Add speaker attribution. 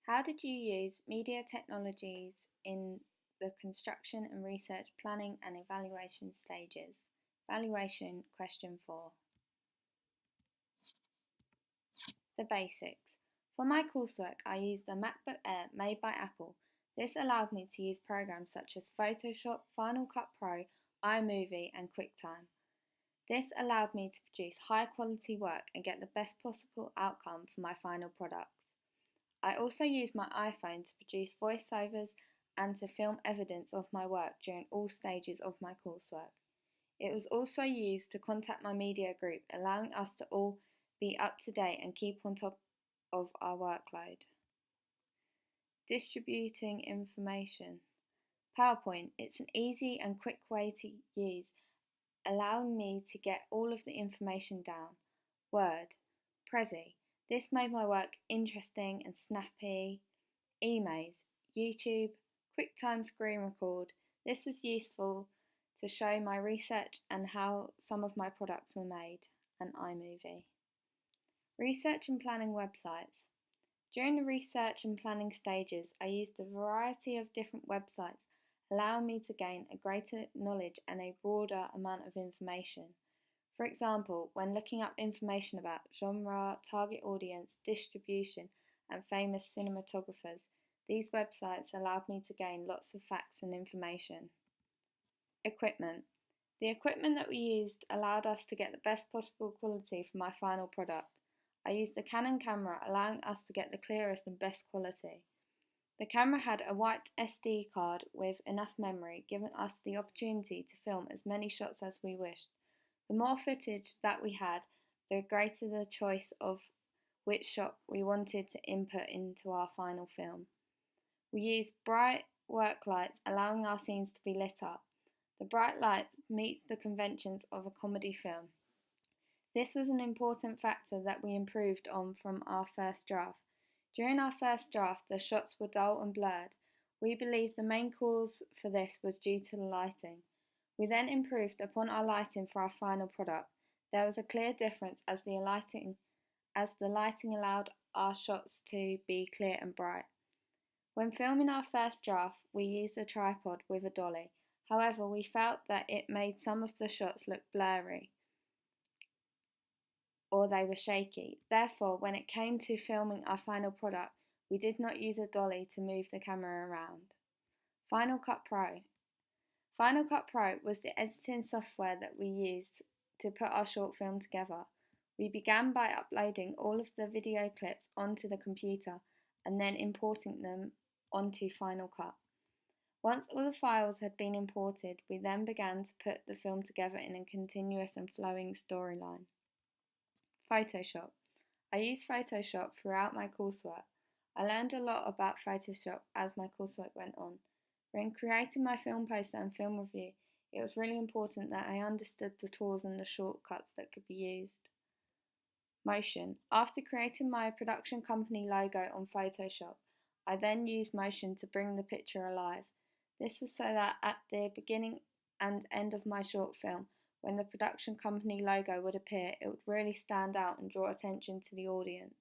Speaker 1: How did you use media technologies in the construction and research planning and evaluation stages? Evaluation question 4. The basics. For my coursework, I used a MacBook Air made by Apple. This allowed me to use programs such as Photoshop, Final Cut Pro, iMovie, and QuickTime. This allowed me to produce high quality work and get the best possible outcome for my final products. I also used my iPhone to produce voiceovers and to film evidence of my work during all stages of my coursework. It was also used to contact my media group, allowing us to all be up to date and keep on top of our workload. Distributing information. PowerPoint, it's an easy and quick way to use, allowing me to get all of the information down. Word, Prezi, this made my work interesting and snappy. Emails, YouTube, QuickTime screen record. This was useful to show my research and how some of my products were made. And iMovie. Research and planning websites. During the research and planning stages, I used a variety of different websites, allowing me to gain a greater knowledge and a broader amount of information. For example, when looking up information about genre, target audience, distribution, and famous cinematographers, these websites allowed me to gain lots of facts and information. Equipment. The equipment that we used allowed us to get the best possible quality for my final product. I used a Canon camera, allowing us to get the clearest and best quality. The camera had a wiped SD card with enough memory, giving us the opportunity to film as many shots as we wished. The more footage that we had, the greater the choice of which shot we wanted to input into our final film. We used bright work lights, allowing our scenes to be lit up. The bright light meets the conventions of a comedy film. This was an important factor that we improved on from our first draft. During our first draft, the shots were dull and blurred. We believe the main cause for this was due to the lighting. We then improved upon our lighting for our final product. There was a clear difference as the lighting allowed our shots to be clear and bright. When filming our first draft, we used a tripod with a dolly. However, we felt that it made some of the shots look blurry or they were shaky. Therefore, when it came to filming our final product, we did not use a dolly to move the camera around. Final Cut Pro. Final Cut Pro was the editing software that we used to put our short film together. We began by uploading all of the video clips onto the computer and then importing them onto Final Cut. Once all the files had been imported, we then began to put the film together in a continuous and flowing storyline. Photoshop. I used Photoshop throughout my coursework. I learned a lot about Photoshop as my coursework went on. When creating my film poster and film review, it was really important that I understood the tools and the shortcuts that could be used. Motion. After creating my production company logo on Photoshop, I then used Motion to bring the picture alive. This was so that at the beginning and end of my short film, when the production company logo would appear, it would really stand out and draw attention to the audience.